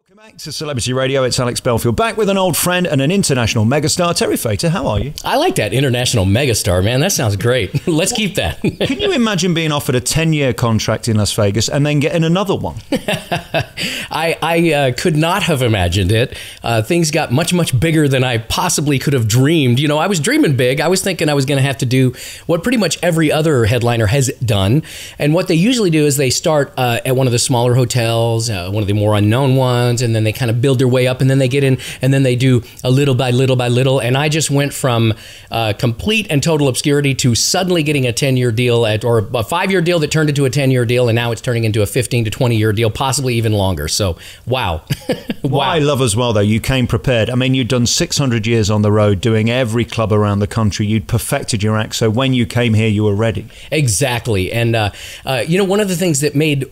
Welcome back to Celebrity Radio. It's Alex Belfield, back with an old friend and an international megastar, Terry Fator. How are you? I like that, international megastar, man. That sounds great. Let's keep that. Can you imagine being offered a 10-year contract in Las Vegas and then getting another one? I could not have imagined it. Things got much, much bigger than I possibly could have dreamed. You know, I was dreaming big. I was thinking I was going to have to do what pretty much every other headliner has done. And what they usually do is they start at one of the smaller hotels, one of the more unknown ones, and then they kind of build their way up, and then they get in, and then they do a little by little by little. And I just went from complete and total obscurity to suddenly getting a 10-year deal or a 5-year deal that turned into a 10-year deal, and now it's turning into a 15 to 20-year deal, possibly even longer. So, wow. What I love as well, though, you came prepared. I mean, you'd done 600 years on the road, doing every club around the country. You'd perfected your act, so when you came here, you were ready. Exactly. And, you know, one of the things that made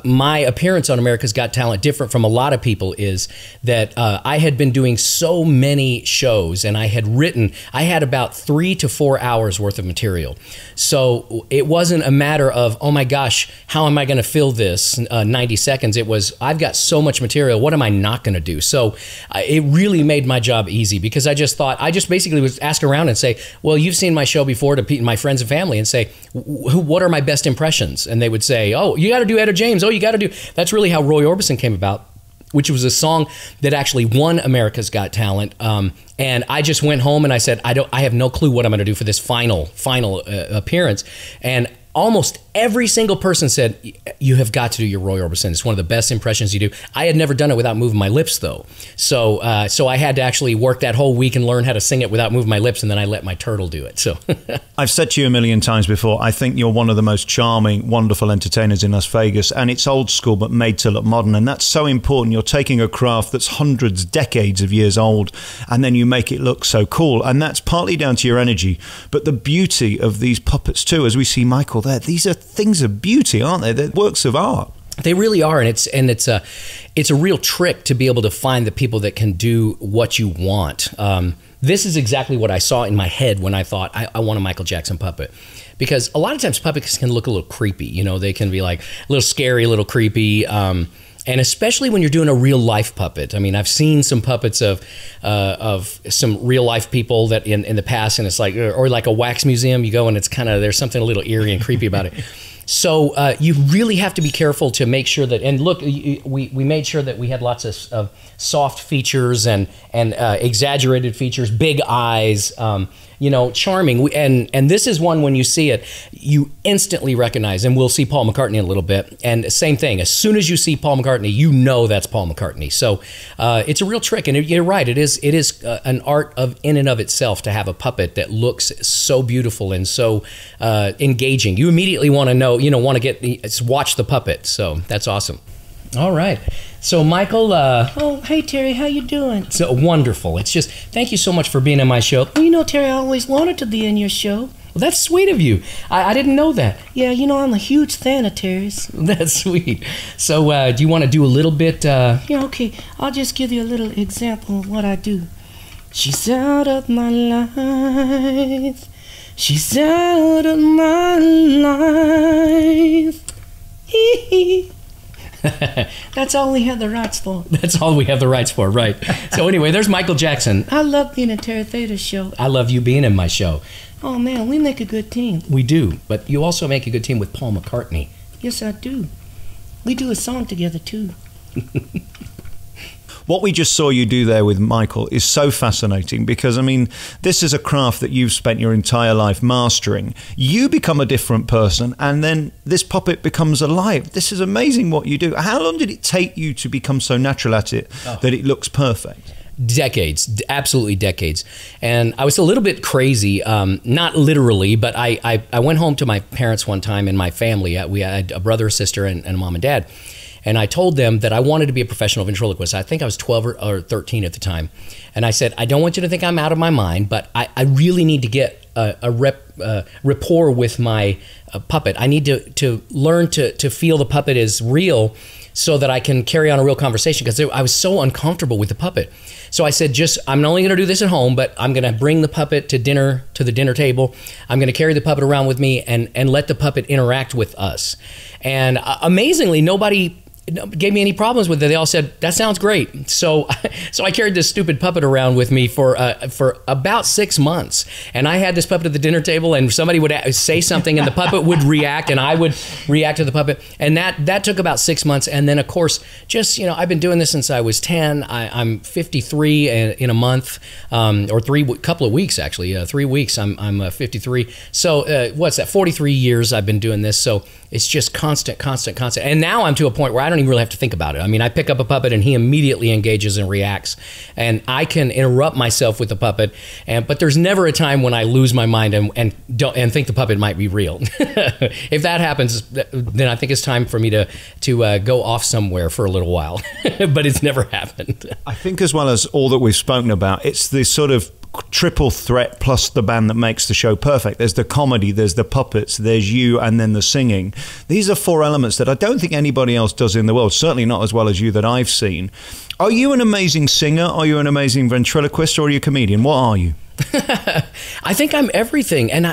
my appearance on America's Got Talent different from a lot of people is that I had been doing so many shows, and I had about 3 to 4 hours worth of material. So it wasn't a matter of, oh my gosh, how am I going to fill this 90 seconds? It was, I've got so much material, what am I not going to do? So it really made my job easy, because I just basically would ask around and say, well, you've seen my show before, to my friends and family, and say, what are my best impressions? And they would say, oh, you got to do Etta James. Oh, you got to do. That's really how Roy Orbison came about, which was a song that actually won America's Got Talent. And I just went home and I said, I have no clue what I'm going to do for this final appearance. And almost every single person said, you have got to do your Roy Orbison. It's one of the best impressions you do. I had never done it without moving my lips, though. So I had to actually work that whole week and learn how to sing it without moving my lips, and then I let my turtle do it. So I've said to you a million times before, I think you're one of the most charming, wonderful entertainers in Las Vegas, and it's old school but made to look modern, and that's so important. You're taking a craft that's hundreds, decades of years old, and then you make it look so cool, and that's partly down to your energy, but the beauty of these puppets too, as we see Michael there. These are things of beauty, aren't they? They're works of art. They really are, and it's a real trick to be able to find the people that can do what you want. This is exactly what I saw in my head when I thought I want a Michael Jackson puppet, because a lot of times puppets can look a little creepy. You know, they can be like a little scary, a little creepy. And especially when you're doing a real life puppet. I mean, I've seen some puppets of some real life people that in the past, and it's like, or like a wax museum, you go and it's kind of, there's something a little eerie and creepy about it. So you really have to be careful to make sure that, and look, we made sure that we had lots of soft features and exaggerated features, big eyes, you know, charming. And this is one, when you see it, you instantly recognize, and we'll see Paul McCartney in a little bit. And same thing, as soon as you see Paul McCartney, you know that's Paul McCartney. So it's a real trick, and you're right, it is an art in and of itself to have a puppet that looks so beautiful and so engaging. You immediately want to know, watch the puppet. So that's awesome. All right. So Michael, oh, hey Terry, how you doing? So wonderful. It's just, thank you so much for being on my show. Well, you know, Terry, I always wanted to be in your show. Well, that's sweet of you. I didn't know that. Yeah, you know, I'm a huge fan of Terry's. That's sweet. So do you want to do a little bit? Yeah, okay. I'll just give you a little example of what I do. She's out of my life. She's out of my life. That's all we have the rights for. That's all we have the rights for, right. So anyway, there's Michael Jackson. I love being in Terry Fator's show. I love you being in my show. Oh man, we make a good team. We do, but you also make a good team with Paul McCartney. Yes, I do. We do a song together too. What we just saw you do there with Michael is so fascinating, because, I mean, this is a craft that you've spent your entire life mastering. You become a different person, and then this puppet becomes alive. This is amazing what you do. How long did it take you to become so natural at it that it looks perfect? Decades, absolutely decades. And I was a little bit crazy, not literally, but I went home to my parents one time and my family. We had a brother, a sister, and a mom and dad. And I told them that I wanted to be a professional ventriloquist. I think I was 12 or 13 at the time. And I said, I don't want you to think I'm out of my mind, but I really need to get a rapport with my puppet. I need to learn to feel the puppet is real, so that I can carry on a real conversation, because I was so uncomfortable with the puppet. So I said, I'm not only going to do this at home, but I'm going to bring the puppet to the dinner table. I'm going to carry the puppet around with me and let the puppet interact with us. And amazingly, nobody gave me any problems with it. They all said, that sounds great. So I carried this stupid puppet around with me for about 6 months. And I had this puppet at the dinner table, and somebody would say something and the puppet would react, and I would react to the puppet. And that took about 6 months. And then, of course, just, I've been doing this since I was 10. I'm 53 in a month, or couple of weeks, actually. 3 weeks, I'm 53. So what's that? 43 years I've been doing this. So it's just constant. And now I'm to a point where I don't even really have to think about it. I mean, I pick up a puppet and he immediately engages and reacts. And I can interrupt myself with the puppet, but there's never a time when I lose my mind and think the puppet might be real. If that happens, then I think it's time for me to go off somewhere for a little while. But it's never happened. I think, as well as all that we've spoken about, it's this sort of triple threat plus the band that makes the show perfect. There's the comedy, there's the puppets, there's you, and then the singing. These are 4 elements that I don't think anybody else does in the world, certainly not as well as you that I've seen. Are you an amazing singer? Are you an amazing ventriloquist? Or are you a comedian? What are you? I think I'm everything, and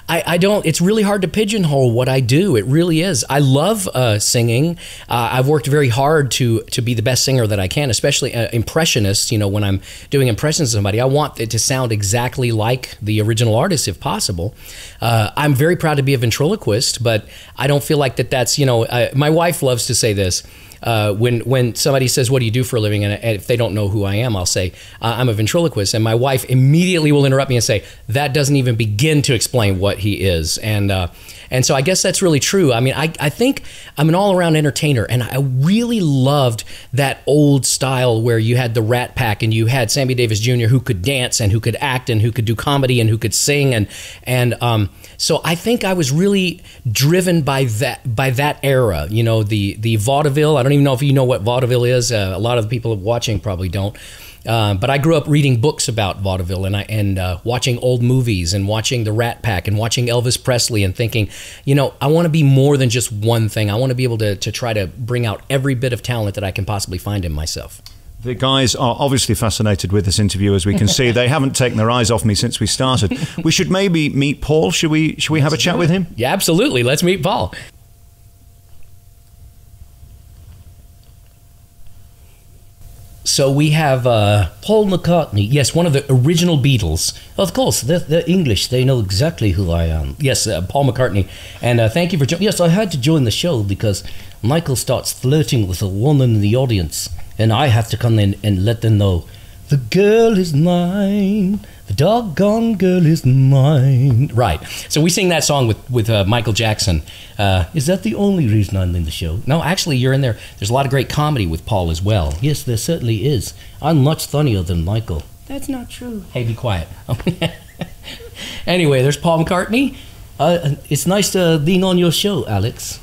I don't. It's really hard to pigeonhole what I do. It really is. I love singing. I've worked very hard to be the best singer that I can, especially impressionist. When I'm doing impressions of somebody, I want it to sound exactly like the original artist, if possible. I'm very proud to be a ventriloquist, but I don't feel like that's. My wife loves to say this. When somebody says, what do you do for a living? And if they don't know who I am, I'll say, I'm a ventriloquist. And my wife immediately will interrupt me and say, that doesn't even begin to explain what he is. And so I guess that's really true. I mean, I think I'm an all-around entertainer, and I really loved that old style where you had the Rat Pack and you had Sammy Davis Jr. who could dance and who could act and who could do comedy and who could sing. So I think I was really driven by that era, the vaudeville. I don't even know if you know what vaudeville is. A lot of the people watching probably don't. But I grew up reading books about vaudeville and watching old movies and watching the Rat Pack and watching Elvis Presley and thinking, I want to be more than just one thing. I want to be able to try to bring out every bit of talent that I can possibly find in myself. The guys are obviously fascinated with this interview, as we can see. They haven't taken their eyes off me since we started. We should maybe meet Paul. Should we have a chat with him? Yeah, absolutely. Let's meet Paul. So we have Paul McCartney. Yes, one of the original Beatles. Of course, they're English. They know exactly who I am. Yes, Paul McCartney. And thank you for joining. Yes, I had to join the show because Michael starts flirting with a woman in the audience. And I have to come in and let them know, the girl is mine. The doggone girl is mine. Right. So we sing that song with Michael Jackson. Is that the only reason I'm in the show? No, actually, you're in there. There's a lot of great comedy with Paul as well. Yes, there certainly is. I'm much funnier than Michael. That's not true. Hey, be quiet. Anyway, there's Paul McCartney. It's nice being on your show, Alex.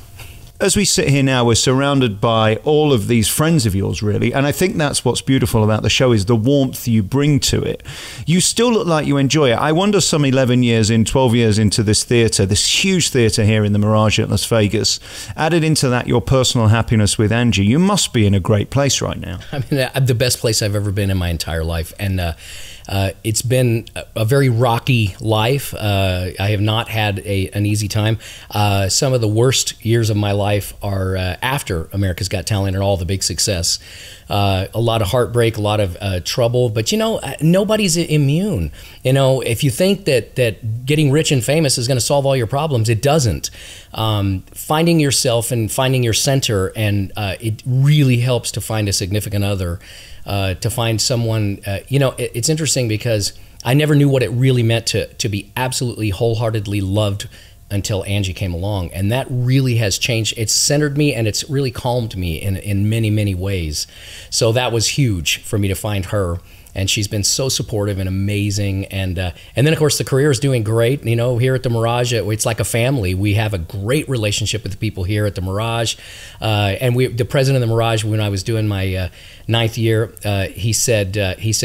As we sit here now, we're surrounded by all of these friends of yours, really, and I think that's what's beautiful about the show is the warmth you bring to it. You still look like you enjoy it. I wonder, some 11 years in, 12 years into this theatre, this huge theatre here in the Mirage at Las Vegas, added into that your personal happiness with Angie, you must be in a great place right now. I mean, the best place I've ever been in my entire life, and it's been a very rocky life. I have not had an easy time. Some of the worst years of my life are after America's Got Talent and all the big success. A lot of heartbreak, a lot of trouble. But, nobody's immune. If you think that getting rich and famous is going to solve all your problems, it doesn't. Finding yourself and finding your center, and it really helps to find a significant other. To find someone, it's interesting because I never knew what it really meant to be absolutely wholeheartedly loved until Angie came along. And that really has changed. It's centered me and it's really calmed me in many, many ways. So that was huge for me to find her. And she's been so supportive and amazing. And then, of course, the career is doing great. Here at the Mirage, it's like a family. We have a great relationship with the people here at the Mirage. And the president of the Mirage, when I was doing my 9th year, he said,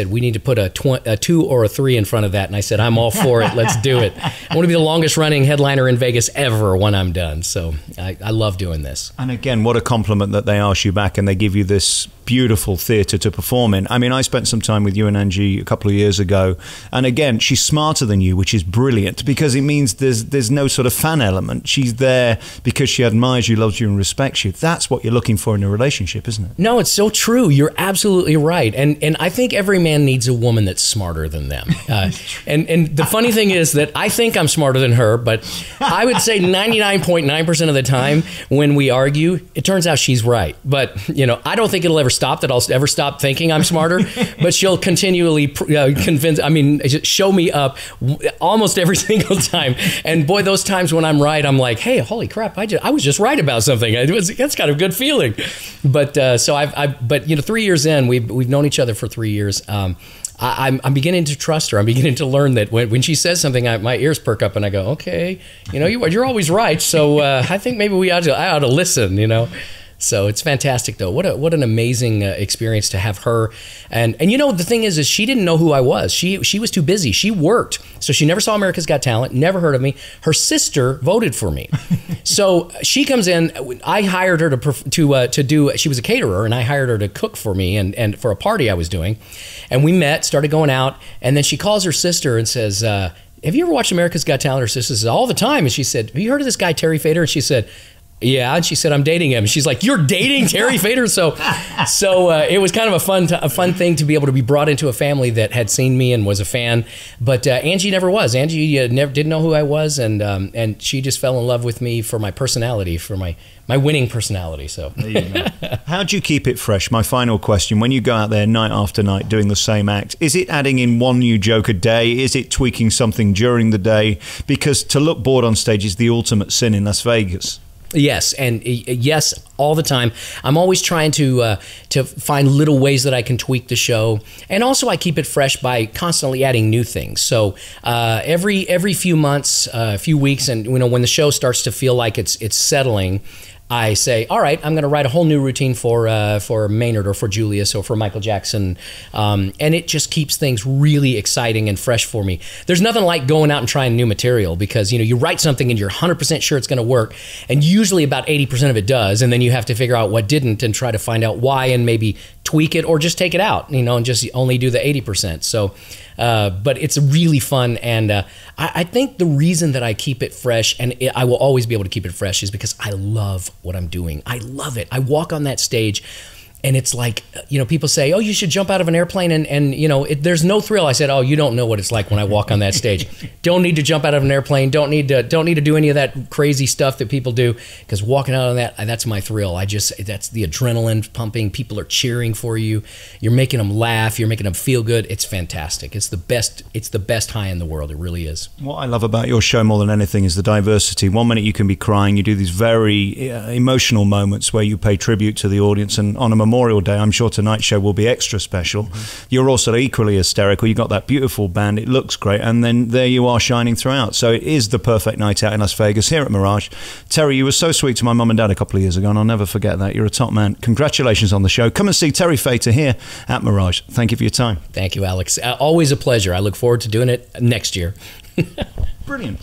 we need to put a 2 or a 3 in front of that. And I said, I'm all for it. Let's do it. I want to be the longest running headliner in Vegas ever when I'm done. So I love doing this. And again, what a compliment that they ask you back and they give you this beautiful theatre to perform in. I mean, I spent some time with you and Angie a couple of years ago. And again, she's smarter than you, which is brilliant because it means there's no sort of fan element. She's there because she admires you, loves you, and respects you. That's what you're looking for in a relationship, isn't it? No, it's so true. You're absolutely right. And I think every man needs a woman that's smarter than them. And the funny thing is that I think I'm smarter than her, but I would say 99.9% of the time when we argue, it turns out she's right. But, you know, I don't think it'll ever stop, that I'll ever stop thinking I'm smarter, but she'll continually show me up almost every single time. And boy, those times when I'm right, I'm like, hey, holy crap, I was just right about something. That's kind of a good feeling. But but you know, 3 years in, we've known each other for 3 years. I'm beginning to trust her. I'm beginning to learn that when she says something, my ears perk up and I go, okay, you know, you're always right. So I think maybe I ought to listen, you know. So it's fantastic, though. What an amazing experience to have her. And you know, the thing is she didn't know who I was. She was too busy. She worked, so she never saw America's Got Talent, never heard of me. Her sister voted for me. So she comes in. I hired her to do. She was a caterer, and I hired her to cook for me and for a party I was doing. And we met, started going out, and then she calls her sister and says, have you ever watched America's Got Talent? Her sister says, all the time. And she said, have you heard of this guy, Terry Fator? And she said, yeah, and she said, I'm dating him. She's like, you're dating Terry Fator? So it was kind of a fun thing to be able to be brought into a family that had seen me and was a fan. But Angie never was. Angie didn't know who I was, and she just fell in love with me for my personality, for my winning personality. So there you go. How do you keep it fresh? My final question: when you go out there night after night doing the same act, is it adding in one new joke a day? Is it tweaking something during the day? Because to look bored on stage is the ultimate sin in Las Vegas. Yes, and yes, all the time. I'm always trying to find little ways that I can tweak the show, and also I keep it fresh by constantly adding new things. So every few months, few weeks, and you know, when the show starts to feel like it's settling, I say, all right, I'm going to write a whole new routine for Maynard or for Julius or for Michael Jackson, and it just keeps things really exciting and fresh for me. There's nothing like going out and trying new material because, you know, you write something and you're 100% sure it's going to work, and usually about 80% of it does, and then you have to figure out what didn't and try to find out why and maybe tweak it or just take it out, you know, and just only do the 80%. So, but it's really fun, and I think the reason that I keep it fresh, and I will always be able to keep it fresh, is because I love what I'm doing. I love it. I walk on that stage, and it's like, you know, people say, oh, you should jump out of an airplane, and you know, there's no thrill. I said, oh, you don't know what it's like when I walk on that stage. Don't need to jump out of an airplane. Don't need to do any of that crazy stuff that people do, because walking out on that's my thrill. That's the adrenaline pumping. People are cheering for you. You're making them laugh. You're making them feel good. It's fantastic. It's the best high in the world. It really is. What I love about your show more than anything is the diversity. 1 minute you can be crying. You do these very emotional moments where you pay tribute to the audience, and on a Memorial Day, I'm sure tonight's show will be extra special. Mm-hmm. You're also equally hysterical. You've got that beautiful band. It looks great. And then there you are shining throughout. So it is the perfect night out in Las Vegas here at Mirage. Terry, you were so sweet to my mum and dad a couple of years ago, and I'll never forget that. You're a top man. Congratulations on the show. Come and see Terry Fator here at Mirage. Thank you for your time. Thank you, Alex. Always a pleasure. I look forward to doing it next year. Brilliant.